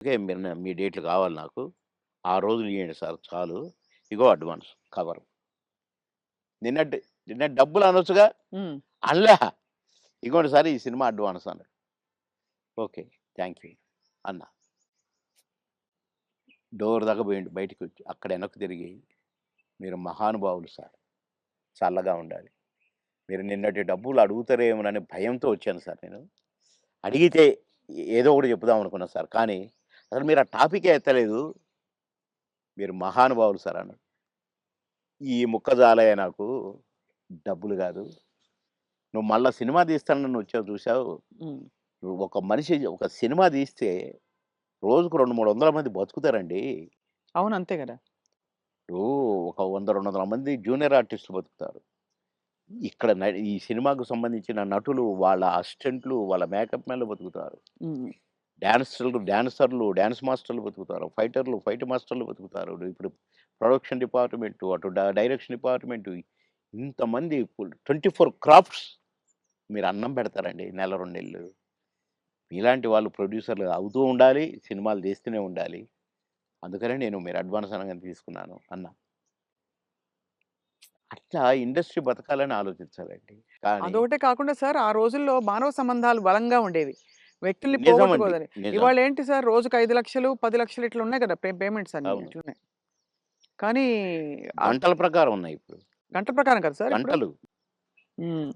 Okay. మీ డేట్లు కావాలి నాకు. ఆ రోజులు ఇయ్యండి సార్ చాలు. ఇగో అడ్వాన్స్ కవరు. నిన్నటి నిన్నటి డబ్బులు అనొచ్చుగా? హ్మ్. అనలే. ఇగోండి సార్ ఈ సినిమా అడ్వాన్స్ అన్నాడు. ఓకే. థాంక్ యూ అన్నా. డోర్ దాకా పోయిండు బయటికొచ్చి. అక్కడ వెనక్కి తిరిగి మీరు మహానుభావులు సార్. చల్లగా ఉండాలి. మీరు నిన్నటి డబ్బులు అడుగుతారేమోననే భయంతో వచ్చాను సార్ నేను. అడిగితే ఏదో ఒకటి చెప్పుదాం అనుకున్నా సార్. కానీ అసలు మీరు ఆ టాపికే ఎత్తలేదు. మీరు మహానుభావులు సార్ అన్నాడు. ఈ ముక్క చాలయ్య నాకు. డబ్బులు గాదు. నువ్వు మళ్ళా సినిమా తీస్తానని వచ్చావు చూసావు. హ్మ్. నువ్వు ఒక మనిషి ఒక సినిమా తీస్తే రోజుకు 200, 300 మంది బతుకుతారండి. అవును. అంతే గదా! ఇప్పుడు ఒక 100, 200 మంది జూనియర్ ఆర్టిస్టులు బతుకుతారు. ఇక్కడ ఈ సినిమాకు సంబంధించిన నటులు, వాళ్ళ అసిస్టెంట్లు, వాళ్ళ మేకప్ మ్యాన్‌లు బతుకుతారు. హ్మ్. డాన్సర్లు, డాన్స్ మాస్టర్‌లు బతుకుతారు. ఫైటర్లు, ఫైట్ మాస్టర్‌లు బతుకుతారు. ఇప్పుడు ప్రొడక్షన్ డిపార్ట్‌మెంటు, అటు డైరెక్షన్ డిపార్ట్‌మెంటు ఇంతమంది 24 క్రాఫ్ట్స్ మీరు అన్నం పెడతారండి నెల, 2 నెలలు. మీలాంటి వాళ్ళు ప్రొడ్యూసర్‌లు అవుతూ ఉండాలి. సినిమాలు తీస్తూనే ఉండాలి. అందుకనే నేను మీరు అడ్వాన్స్ అనంగానే తీసుకున్నాను అన్నా. అట్లా ఇండస్ట్రీ బతకాలని ఆలోచించాలండి. కానీ అదొకటే కాకుండా సార్ ఆ రోజుల్లో మానవ సంబంధాలు బలంగా ఉండేవి. వ్యక్తుల్ని నిజమండి. పోగొట్టుకోదని. నిజం. ఇవాళేంటి సార్ రోజుకి 5,00,000, 10,00,000 ఇట్లా ఉన్నాయి కదా! పేమెంట్స్ అన్నీ అవును. ఇట్లున్నాయి. కానీ ఆహ్, గంటల ప్రకారం ఉన్నాయి ఇప్పుడు. గంటల ప్రకారం కదా సార్ ఇప్పుడు? గంటలు. హ్మ్.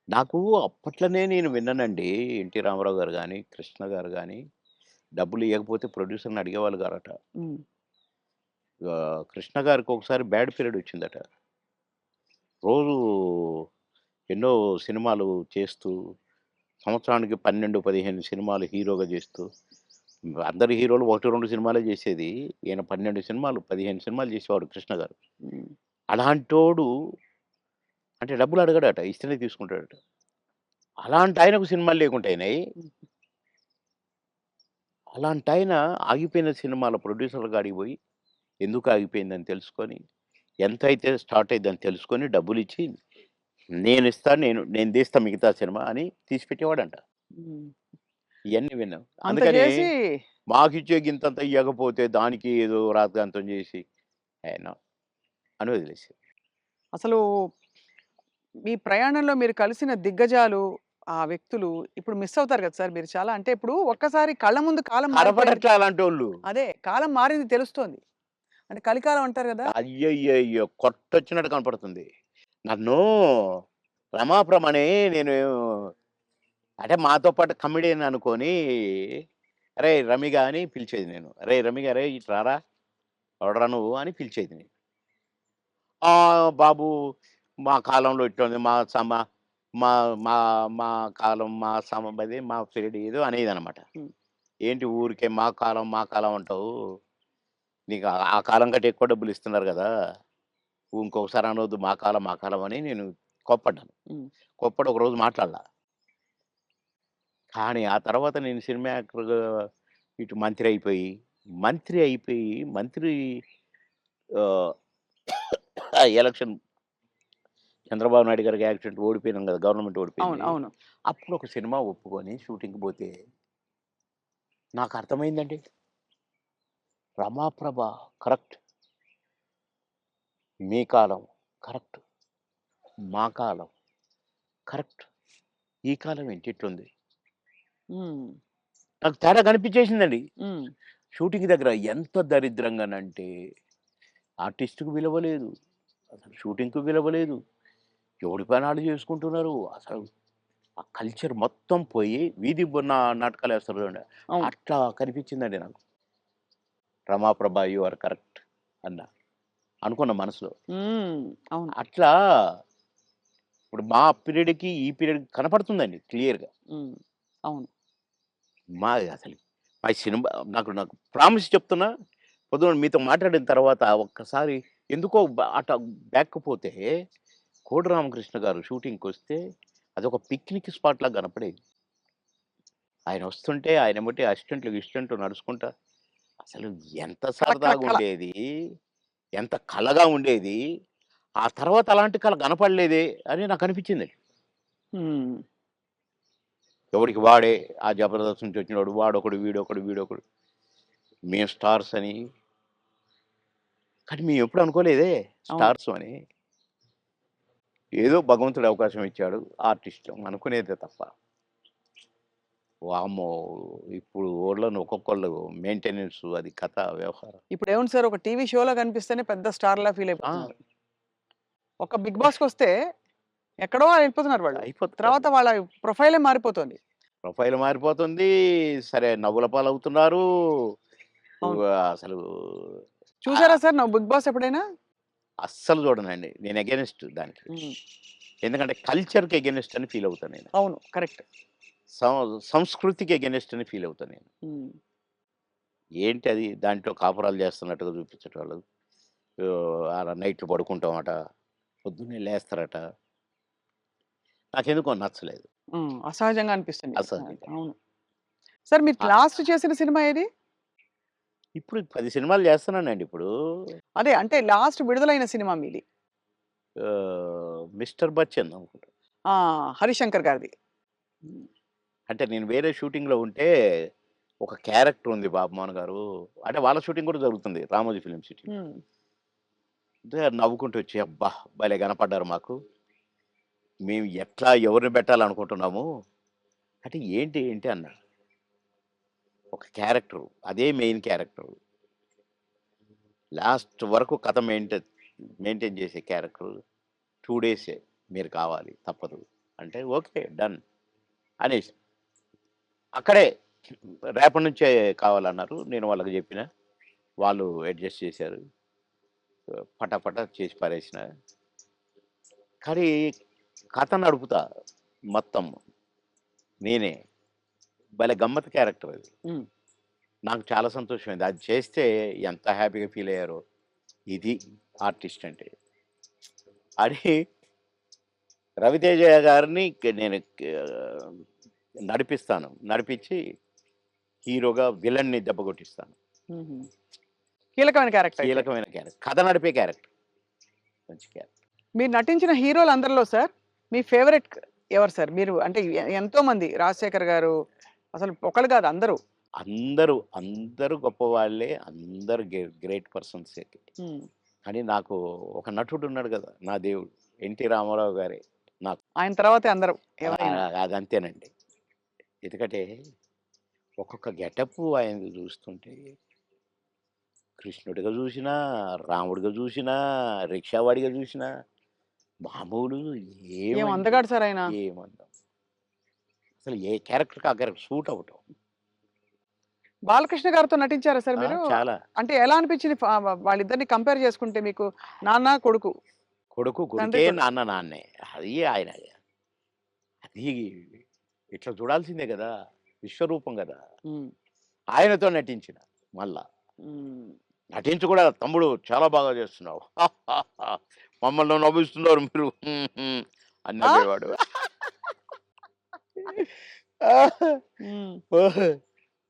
నాకు అప్పట్లోనే నేను విన్నానండి. 'ఎన్టీ రామారావు' గారు గాని, 'కృష్ణ' గారు గాని డబ్బులు ఇయ్యకపోతే ప్రొడ్యూసర్‌ని అడిగేవాళ్ళు గారట. హ్మ్. 'కృష్ణ' గారికి ఒకసారి బ్యాడ్ పీరియడ్ వచ్చిందట. రోజు ఎన్నో సినిమాలు చేస్తూ, సంవత్సరానికి 12, 15 సినిమాలు హీరోగా చేస్తూ, అందరు హీరోలు 1, 2 సినిమాలే చేసేది. ఈయన 12 సినిమాలు, 15 సినిమాలు చేసేవాడు 'కృష్ణ' గారు. హ్మ్. అలాంటోడు అంటే డబ్బులు అడగడట. ఇస్తేనే తీసుకుంటాడట. అలాంటాయనకు సినిమాలు లేకుండా అయినాయి. హ్మ్. అలాంటాయన ఆగిపోయిన సినిమాల ప్రొడ్యూసర్‌ల కాడికి పోయి, ఎందుకు ఆగిపోయిందని తెలుసుకొని, ఎంతైతే స్టార్ట్ అయ్యిద్దని తెలుసుకొని డబ్బులిచ్చి, నేనిస్తాను నేను తీస్తా మిగతా సినిమా అని తీసిపెట్టేవాడంట. హ్మ్. ఇయన్నీ విన్నాం. అంత అందుకని చేసి మాకిచ్చే గింతంతా ఇయ్యకపోతే దానికి ఏదో రాద్ధాంతం చేసి, నో అని వదిలేసారు. అసలు మీ ప్రయాణంలో మీరు కలిసిన దిగ్గజాలు, ఆ వ్యక్తులు ఇప్పుడు మిస్ అవుతారు కదా సార్ మీరు చాలా. అంటే ఇప్పుడు ఒక్కసారి కళ్ళ ముందు కాలం మారిపోయింది. కనపడట్లే అలాంటోళ్ళు. అదే కాలం మారింది తెలుస్తోంది. అంటే కలికాలం అంటారు గదా! అయ్యయ్యయ్యో! కొట్టొచ్చినట్టు కనపడుతుంది. నన్ను రమాప్రమ అని నేను అంటే మాతో పాటు కమెడియన్ అనుకోని, "అరేయ్! రమిగా" అని పిలిచేది నేను. "అరేయ్! రమిగా అరేయ్! ఇటు రారా, ఎవడురా నువ్వు" అని పిలిచేది నేను. బాబు మా కాలంలో ఇట్లుంది. మా మా మా కాలం మా అదే మా పీరియడ్ ఏదో అనేదనమాట. హ్మ్. ఏంటి ఊరికే మా కాలం అంటావు. నీకు ఆ కాలం కంటే ఎక్కువ డబ్బులిస్తున్నారు గదా! ఇంకొకసారి అనొద్దు మా కాలం అని నేను కోప్పడ్డాను. హ్మ్. కోప్పడి ఒకరోజు మాట్లాడలా. కానీ ఆ తర్వాత నేను సినిమా యాక్టర్‌గా ఇటు మంత్రి ఆహ్, ఎలక్షన్ చంద్రబాబు నాయుడు గారికి యాక్సిడెంట్ ఓడిపోయినాం గదా! గవర్నమెంట్ అవును. ఓడిపోయింది. అవును. అప్పుడు ఒక సినిమా ఒప్పుకొని షూటింగ్‌కి పోతే నాకర్థమైందండి. రమాప్రభ కరెక్ట్. మీ కాలం కరెక్ట్. మా కాలం కరెక్ట్. ఈ కాలం ఏంటి ఇట్లుంది. హ్మ్. నాకు తేడా కనిపించేసిందండి. హ్మ్. షూటింగ్ దగ్గర ఎంత దరిద్రంగానంటే ఆర్టిస్ట్‌కి విలువ లేదు. అసలు షూటింగ్‌కి విలువ లేదు. ఎవడి పని ఆళ్ళు చేసుకుంటున్నారు. అసలు ఆ కల్చర్ మొత్తం పోయి వీధి నాటకాలేస్తారు చూడండి. అవును. అట్లా కనిపించిందండి నాకు. 'రమాప్రభ యూ ఆర్ కరెక్ట్' అన్నా. అనుకున్న మనసులో. హ్మ్. అవును. అట్లా ఇప్పుడు మా పీరియడ్‌కి, ఈ పీరియడ్‌కి కనపడుతుందండి క్లియర్‌గా. హ్మ్. అవును. అసలు మా సినిమా నాకు ప్రామిస్ చెప్తున్నా, పొద్దున మీతో మాట్లాడిన తర్వాత ఒక్కసారి ఎందుకో అట బ్యాక్‌కి పోతే, కోడి రామకృష్ణ గారు షూటింగ్‌కొస్తే అదొక పిక్నిక్ స్పాట్‌లాగా కనపడేది. ఆయనొస్తుంటే ఆయనెమ్మటే అసిస్టెంట్లు, గిసిస్టెంట్లు నడుచుకుంటా అసలు ఎంత కళ, కళ, కళ. సరదాగుండేది. ఎంత కళగా ఉండేది. ఆ తర్వాత అలాంటి కళ కనపడలేదే అని నాకనిపించిందండి. హ్మ్. ఎవడికి వాడే ఆ జబర్దస్త్ నుంచి వచ్చినోడు వాడొకడు, వీడొకడు. మేము స్టార్స్ అని. కానీ మేము ఎప్పుడు అనుకోలేదే అవును. స్టార్స్ అని. ఏదో భగవంతుడు అవకాశం ఇచ్చాడు. ఆర్టిస్ట్ అనుకునేదే తప్ప. వామ్మో! ఇప్పుడు ఊర్లోని ఒక్కొక్కళ్ళు మెయింటెనెన్స్ అది కథ వ్యవహారం. ఇప్పుడేముంది సార్, ఒక టీవీ షోలో కనిపిస్తేనే పెద్ద స్టార్‌లా ఫీల్ ఆ! అయిపోతున్నారు. ఒక 'బిగ్ బాస్'కొస్తే ఎక్కడో వెళ్ళిపోతున్నారు వాళ్ళు. అయిపోతారు. తర్వాత వాళ్ళ ప్రొఫైలే మారిపోతుంది. ప్రొఫైల్ మారిపోతుంది. సరే నవ్వుల పాలవుతున్నారు. అవును. అసలు చూసారా ఆహ్, సార్ నువ్వు 'బిగ్ బాస్' ఎప్పుడైనా? అస్సలు చూడనండి. నేను అగైనిస్ట్ దానికి. హ్మ్. ఎందుకంటే కల్చర్‌కి అగైనిస్ట్ అని ఫీల్ అవుతాను నేను. అవును. కరెక్ట్. సంస్కృతికి అగైనిస్ట్ అని ఫీల్ అవుతాను నేను. హ్మ్. ఏంటి అది దాంట్లో కాపురాలు చేస్తున్నట్టుగా చూపించేటోళ్ళు. ఆడ నైట్‌లు పడుకుంటామట. పొద్దున్నే లేస్తారట. నాకెందుకో నచ్చలేదు. హ్మ్. అసహజంగా అనిపిస్తుంది. అసహ్యంగా. అవును. సార్ మీరు ఆ! లాస్ట్ చేసిన సినిమా ఏది? ఇప్పుడు 10 సినిమాలు చేస్తున్నానండి ఇప్పుడు. అదే అంటే లాస్ట్ విడుదలైన సినిమా మీది. 'మిస్టర్ బచ్చన్' అనుకుంటా. ఆ! 'హరిశంకర్' గారిది. హ్మ్. అంటే నేను వేరే షూటింగ్‌లో ఉంటే ఒక క్యారెక్టర్ ఉంది బాబుమోహన్ గారు. అంటే వాళ్ళ షూటింగ్ కూడా జరుగుతుంది. 'రామోజీ ఫిల్మ్ సిటీలో.' హ్మ్. అంటే నవ్వుకుంటూ వచ్చి, "అబ్బా! భలే కనపడ్డారు మాకు. మేము ఎట్లా ఎవరిని పెట్టాలనుకుంటున్నాము." అంటే ఏంటి ఏంటి అన్నా. ఒక క్యారెక్టరు. అదే మెయిన్ క్యారెక్టరు. లాస్ట్ వరకు కథ మెయింటైన్ చేసే క్యారెక్టరు. 2 డేసే మీరు కావాలి తప్పదు. అంటే ఓకే. డన్ అనేసి. అక్కడే రేపటి నుంచే కావాలన్నారు. నేను వాళ్ళకి జెప్పిన. వాళ్ళు అడ్జస్ట్ చేశారు. పటాపటా చేసి పారేసిన. కానీ కథ నడుపుతా మొత్తం నేనే. భలే గమ్మత్తు క్యారెక్టర్ అది. హ్మ్. నాకు చాలా సంతోషమైంది. అది చేస్తే ఎంత హ్యాపీగా ఫీల్ అయ్యారో. ఇది ఆర్టిస్ట్ అంటే. అని రవితేజ గారిని నేను నడిపిస్తాను. నడిపించి హీరోగా విలన్ని దెబ్బ కొట్టిస్తాను. హుహు. కీలకమైన క్యారెక్టర్ అయితే. కీలకమైన క్యారెక్టర్. కథ నడిపే క్యారెక్టర్. మంచి క్యారెక్టర్. మీరు నటించిన హీరోలందరిలో సార్ మీ ఫేవరెట్ ఎవరు సార్? మీరు అంటే ఎంతోమంది 'రాజశేఖర్' గారు అసలు ఒకళ్ళు కాదు అందరూ. అందరూ గొప్పవాళ్ళే. అందరూ గ్రేట్ పర్సన్సే. హ్మ్. కానీ నాకు ఒక నటుడున్నాడు గదా! నా దేవుడు. 'ఎన్టీ రామారావు' గారే నాకు. ఆయన తర్వాతే అందరూ ఎవరైనా. అదంతేనండి. ఎందుకంటే ఒక్కొక్క గెటప్పు ఆయనది చూస్తుంటే కృష్ణుడిగా జూసినా, రాముడిగా జూసినా, రిక్షావాడిగా జూసినా మామూలు ఏం ఏమండి అందగాడు సార్ ఆయన. ఏమంటాం. అసలు ఏ క్యారెక్టర్‌కి ఆ క్యారెక్టర్ సూట్ అవ్వటం. 'బాలకృష్ణ' గారితో నటించారా సార్ ఆ! మీరు? చాలా. అంటే ఎలా అనిపించింది వాళ్ళిద్దరిని కంపేర్ చేసుకుంటే మీకు? నాన్న, కొడుకు. కొడుకు తండ్రి కొడుకే, కొడుకు. నాన్న నాన్నే. అది ఆయన అది ఇట్లా చూడాల్సిందే గదా! విశ్వరూపం గదా! హ్మ్. ఆయనతో నటించిన మళ్ళా. హ్మ్. నటించి కూడా తమ్ముడు చాలా బాగా చేస్తున్నావు. మమ్మల్ని నవ్విస్తున్నారు మీరు. అని ఆ! నవ్వేవాడు. హ్మ్. ఓహ్!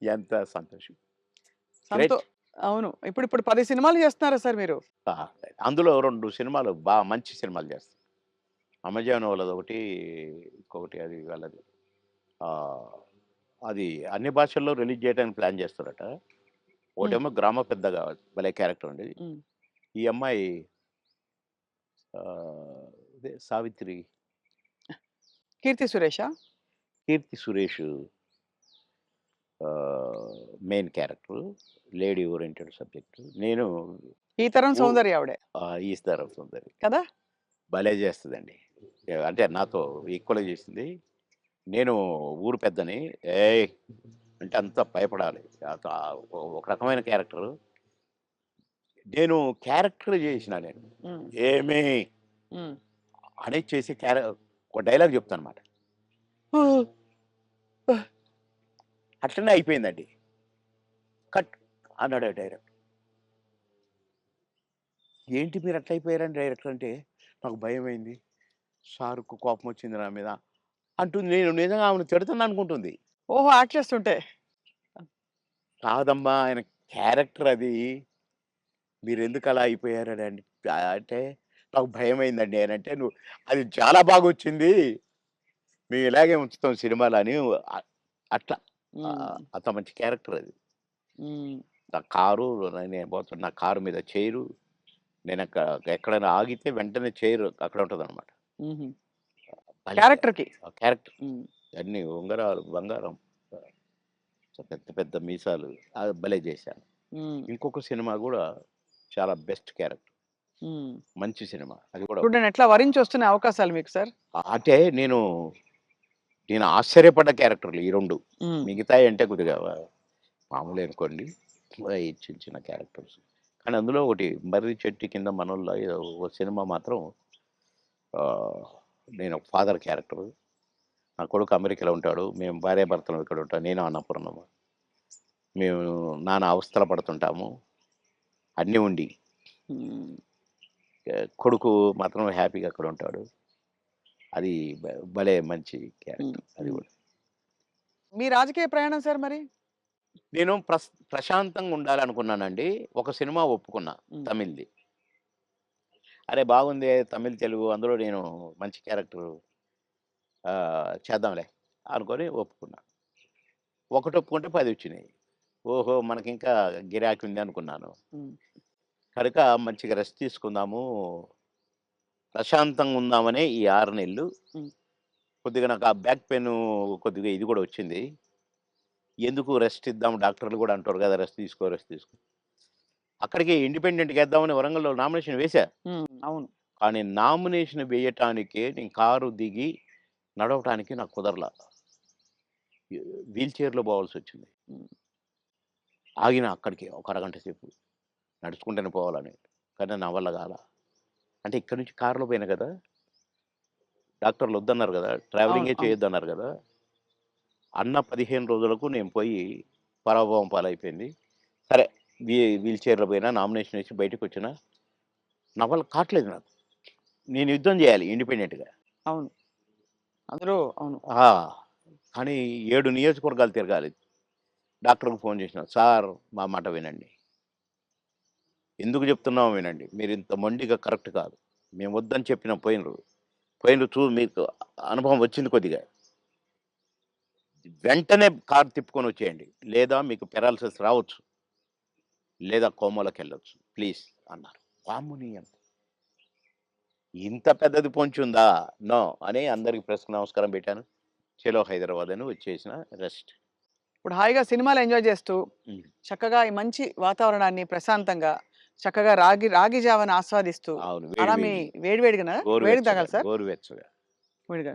ఎంత సంతోషం. సంతో గ్రేట్. అవును. ఇప్పుడు 10 సినిమాలు చేస్తున్నారా సార్ మీరు? ఆ! అందులో 2 సినిమాలు మంచి సినిమాలు చేస్తా. అమెజాన్ వాళ్ళదొకటి, ఇంకొకటి అది వాళ్ళది. ఆహ్, అది అన్ని భాషల్లో రిలీజ్ చేయడానికి ప్లాన్ చేస్తారట. హ్మ్. ఒకటేమో గ్రామ పెద్దగా భలే క్యారెక్టర్ ఉండేది. హ్మ్. ఈ అమ్మాయి ఇదే 'సావిత్రి', 'కీర్తి సురేషా'? 'Keerthy Suresh' main character. Lady oriented subject. నేను ఈ తరం ఊ సౌందర్య ఆవిడే. ఈస్తారం సుందరి. కదా! భలే చేస్తదండి. అంటే నాతో ఈక్వల్‌గా చేసింది. నేను ఊరు పెద్దని. ఏయ్! అంటే అంతా భయపడాలి. ఒక రకమైన క్యారెక్టరు. నేను క్యారెక్టర్ చేసినా నేను. హ్మ్. ఏమి హ్మ్. అనేది చేసి ఒక డైలాగ్ చెప్తానన్నమాట. అట్లనే అయిపోయిందండి. కట్ అన్నాడు డైరెక్టర్. ఏంటి మీరు అట్లా అయిపోయారని డైరెక్టర్ అంటే, నాకు భయమైంది. సార్‌కు కోపమొచ్చింది నా మీద అంటుంది. నేను నిజంగా ఆమెను తిడతాననుకుంటుంది. ఓహో! యాక్ట్ చేస్తుంటే. కాదమ్మా ఆయన క్యారెక్టర్ అది. మీరెందుకలా అయిపోయారని అంటే, నాకు భయమైందండి అనంటే, నువ్వు అది చాలా బాగొచ్చింది. మేము ఇలాగే ఉంచుతాం సినిమాలో అని అట్లా హ్మ్. అంత మంచి క్యారెక్టర్ అది. హ్మ్. నా కారు నేను పోతున్న నా కారు మీద చైరు. నేను ఎక్కడైనా ఆగితే వెంటనే చైర్ అక్కడ ఉంటదనమాట. హుహు. భలే క్యారెక్టర్‌కి. క్యారెక్టర్. హ్మ్. అన్నీ ఉంగరాలు, బంగారం, పెద్ద పెద్ద మీసాలు భలే చేశాను. హ్మ్. ఇంకొక సినిమా గూడా చాలా బెస్ట్ క్యారెక్టర్. హ్మ్. మంచి సినిమా. అది కూడా ఇప్పుడు ఎట్లా వరించొస్తున్నాయి అవకాశాలు మీకు సార్? అంటే నేను ఆశ్చర్యపడ్డ క్యారెక్టర్‌లు ఈ 2. హ్మ్. మిగతాయి అంటే కొద్దిగా మామూలే అనుకోండి. ఈ చిన్న చిన్న క్యారెక్టర్స్. కానీ అందులో ఒకటి 'మర్రి చెట్టు కింద మనోళ్ళ' ఏదో ఒక సినిమా మాత్రం ఆహ్, నేను ఒక ఫాదర్ క్యారెక్టరు. నా కొడుకు అమెరికాలో ఉంటాడు. మేము భార్యాభర్తలం ఇక్కడ ఉంటాం. నేను అన్నపూర్ణమ్మ. మేము నానా అవస్థలు పడుతుంటాము. అన్నీ ఉండి. హ్మ్. కొడుకు మాత్రం హ్యాపీగా అక్కడ ఉంటాడు. అది భలే మంచి హ్మ్. క్యారెక్టర్ అది హ్మ్. గూడా. మీ రాజకీయ ప్రయాణం సార్ మరి? నేను ప్రశాంతంగా ఉండాలనుకున్నానండి. ఒక సినిమా ఒప్పుకున్నా హ్మ్. తమిళ్‌ది. అరే! బాగుందే తమిళ్, తెలుగు అందులో నేను మంచి క్యారెక్టరు చేద్దాంలే అనుకోని ఒప్పుకున్నా. ఒకటి ఒప్పుకుంటే 10 వచ్చినాయి. ఓహో! మనకింకా గిరాకీ ఉంది అనుకున్నాను. హ్మ్. కనుక మంచిగా రెస్ట్ తీసుకుందాము, ప్రశాంతంగా ఉందామనే ఈ 6 నెలలు. హ్మ్. కొద్దిగా నాకు ఆ బ్యాక్ పెయిను కొద్దిగా ఇది గూడా వచ్చింది. ఎందుకు రెస్ట్ ఇద్దాం డాక్టర్లు గూడా అంటారు గదా! రెస్ట్ తీసుకో, రెస్ట్ తీసుకో. అక్కడికి ఇండిపెండెంట్‌గా ఏద్దామని వరంగల్‌లో నామినేషన్ వేశా. హ్మ్. అవును. కానీ నామినేషన్ వేయటానికే నేను కారు దిగి నడవటానికి నాకు కుదరల. వీల్ చైర్‌లో పోవాల్సొచ్చింది. హ్మ్. ఆగిన అక్కడికి ఒక అరగంట సేపు. నడుచుకుంటూనే పోవాలని. కానీ నా వల్ల గాల. అంటే ఇక్కడి నుంచి కారులో పోయినా గదా! డాక్టర్లు వద్దన్నారు గదా! అవును. ట్రావెలింగే అవును. చేయొద్దన్నారు గదా! అన్న 15 రోజులకు నేను పోయి పరాభవం పాలైపోయింది. సరే వీల్ చైర్‌లో పోయినా, నామినేషన్ ఏసి బయటకొచ్చినా, నా వల్ల కాట్లేదు నాకు. నేను యుద్ధం జేయాలి ఇండిపెండెంట్‌గా. అవును. అందులో అవును. ఆ! కానీ 7 నియోజకవర్గాలు తిరగాలి. డాక్టర్‌కి ఫోన్ చేసినా, "సార్ మా మాట వినండి. ఎందుకు చెప్తున్నామో వినండి. మీరింత మొండిగా కరెక్ట్ కాదు. మేము వద్దని చెప్పినా పోయినరు. పోయినరు మీకు అనుభవం వచ్చింది కొద్దిగా. వెంటనే కారు తిప్పుకొనొచ్చేయండి. లేదా మీకు పారాలిసిస్ రావచ్చు. లేదా కోమాలోకెళ్ళొచ్చు. ప్లీజ్" అన్నారు. వామ్మో! ఇంత పెద్దది పొంచుందా? నో అని అందరికి ప్రెస్‌కి నమస్కారం పెట్టాను. చలో హైదరాబాద్ అని వచ్చేసిన రెస్ట్. ఇప్పుడు హాయిగా సినిమాలు ఎంజాయ్ చేస్తూ, హ్మ్. చక్కగా ఈ మంచి వాతావరణాన్ని ప్రశాంతంగా, చక్కగా రాగి రాగి జావని ఆస్వాదిస్తూ, అవును. అలా వేడి మీ వేడి. వేడిగా గోరువెచ్చగా, తాగాలి సార్? గోరువెచ్చగా. వేడిగా.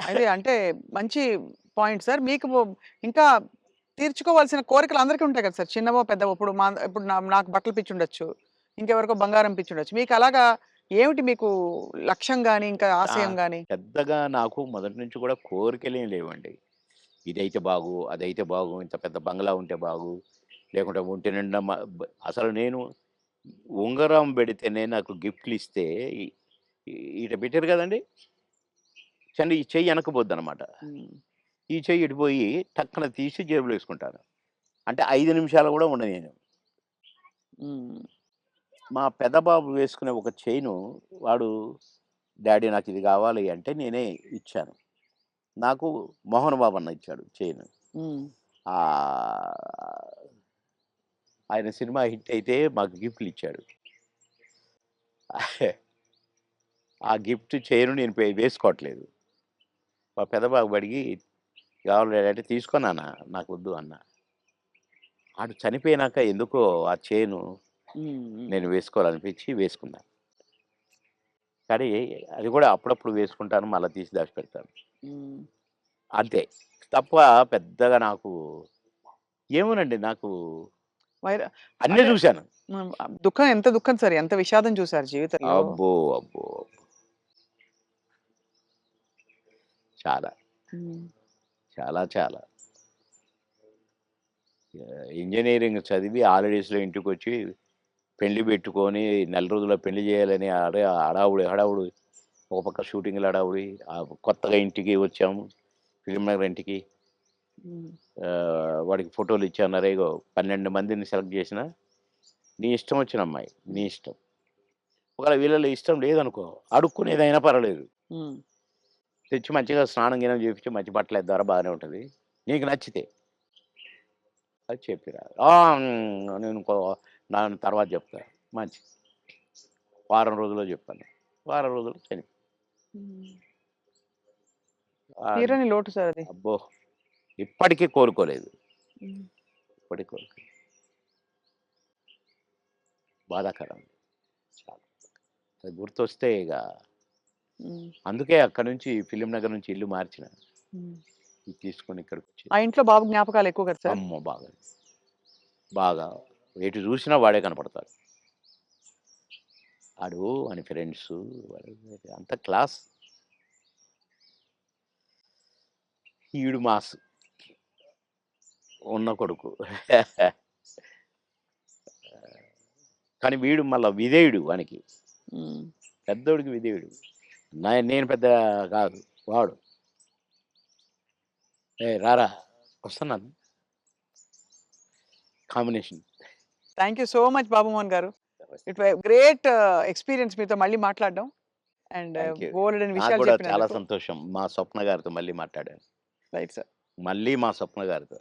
అయితే అంటే మంచి పాయింట్ సార్. మీకు ఇంకా తీర్చుకోవాల్సిన కోరికలు అందరికీ ఉంటాయి కదా సార్! చిన్నవో, పెద్దవో ఇప్పుడు నాకు బట్టలు పిచ్చుండొచ్చు. ఇంకెవరికో బంగారం పిచ్చుండొచ్చు. మీకు అలాగా ఏమిటి మీకు లక్ష్యం గాని, ఇంకా ఆ! ఆశయం గాని? పెద్దగా నాకు మొదటి నుంచి కూడా కోరికలేం లేవండి. ఇదైతే బాగు, అదైతే బాగు, ఇంత పెద్ద బంగ్లా ఉంటే బాగు, లేకుంటే ఒంటి నిండా అసలు నేను ఉంగరం పెడితేనే నాకు గిఫ్ట్‌లిస్తే ఇ ఈడ పెట్టారు కదండీ! ఈ చెయ్యి ఎనక్కపోద్దనమాట. హ్మ్. ఈ చెయ్యి ఇటు పోయి టక్కన తీసి జేబులో యేసుకుంటాను. అంటే 5 నిమిషాలు గూడా ఉండనియను. హ్మ్. మా పెద్ద బాబు వేసుకునే ఒక చైను వాడు డ్యాడీ నాకిది గావాలి అంటే నేనే ఇచ్చాను. నాకు మోహన్ బాబు అన్న ఇచ్చాడు చైను. హ్మ్. ఆహ్, ఆయన సినిమా హిట్ అయితే మాకు గిఫ్ట్‌లిచ్చాడు. ఆ గిఫ్ట్ చైను నేను వేసుకోవట్లేదు. మా పెద్ద బాబు అడిగి "కావాలి డాడీ" అంటే "తీసుకో నాన్న నాకొద్దు" అన్నా. ఆడు చనిపోయినాక ఎందుకో ఆ చైను హ్మ్. హ్మ్. నేను వేసుకోవాలనిపించి వేసుకున్నా. కానీ అది కూడా అప్పుడప్పుడు వేసుకుంటాను. మళ్ళా తీసి దాచిపెడతాను. హ్మ్. అంతే. తప్ప పెద్దగా నాకు ఏమోనండి నాకు వైర అన్నీ అంటే చూశాను. హ్మ్. దుఃఖం ఎంత దుఃఖం సార్. ఎంత విషాదం చూసారు జీవితంలో. అబ్బో! అబ్బో! చాలా. హ్మ్. చాలా చాలా. ఇంజినీరింగ్ చదివి హాలిడేస్‌లో ఇంటికొచ్చి పెళ్లి పెట్టుకొని నెల రోజుల్లో పెళ్లి చేయాలని హడావుడి, హడావుడి. ఒక పక్క షూటింగ్‌ల హడావుడి. కొత్తగా ఇంటికి వచ్చాము. ఫిల్మ్ నగర్ ఇంటికి. హ్మ్. వాడికి ఫోటోలు ఇచ్చన్నారు. ఇగో 12 మందిని సెలెక్ట్ చేసినా, నీ ఇష్టం వచ్చిన అమ్మాయి. నీ హ్మ్. ఇష్టం. ఒకవేళ వీళ్ళలో ఇష్టం లేదనుకో, అడుక్కునేదైనా పర్వాలేదు. హ్మ్. తెచ్చి మంచిగా స్నానం గినం చేపించి మంచి బట్టలేద్దారా బాగానే ఉంటది. నీకు నచ్చితే. అది చెప్పిరా నేను దాని తర్వాత చెప్తా మంచి వారం రోజుల్లో చెప్పాను. వారం రోజుల్లో చనిపోయాడు. తీరని లోటు సార్ అది. అబ్బో! ఇప్పటికీ కోలుకోలేదు. ఇప్పటికి కోలుకోలేదు. బాధాకరం. చాలా. అది గుర్తొస్తే ఇక అందుకే అక్కడి నుంచి ఫిలిం నగర్ నుంచి ఇల్లు మార్చిన. ఇది తీసుకొని ఇక్కడికి వచ్చి ఆ ఇంట్లో బాబు జ్ఞాపకాలు ఎక్కువ కదా సార్? అమ్మో! బాగా ఎటు చూసినా వాడే కనపడతాడు. ఆడు అని ఫ్రెండ్స్ అంత క్లాస్. ఈడు మాస్ ఉన్న కొడుకు. కానీ వీడు మళ్ళా విధేయుడు వానికి. పెద్దోడికి విధేయుడు. నేను పెద్ద కాదు వాడు. రారా వస్తున్నాను. Combination. Thank you so much Babu Mohan గారు. ఇట్ గ్రేట్ ఎక్స్పీరియన్స్ మీతో మళ్ళీ మాట్లాడడం అండ్ థ్యాంక్ యూ. బోలెడన్ని నాకు విషయాలు కూడా చాలా చెప్పినందుకు. సంతోషం. మా స్వప్న గారితో మళ్ళీ మాట్లాడాను. Right sir. మళ్ళీ మా స్వప్న గారితో.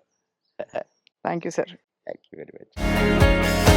Thank you sir. Thank you very much.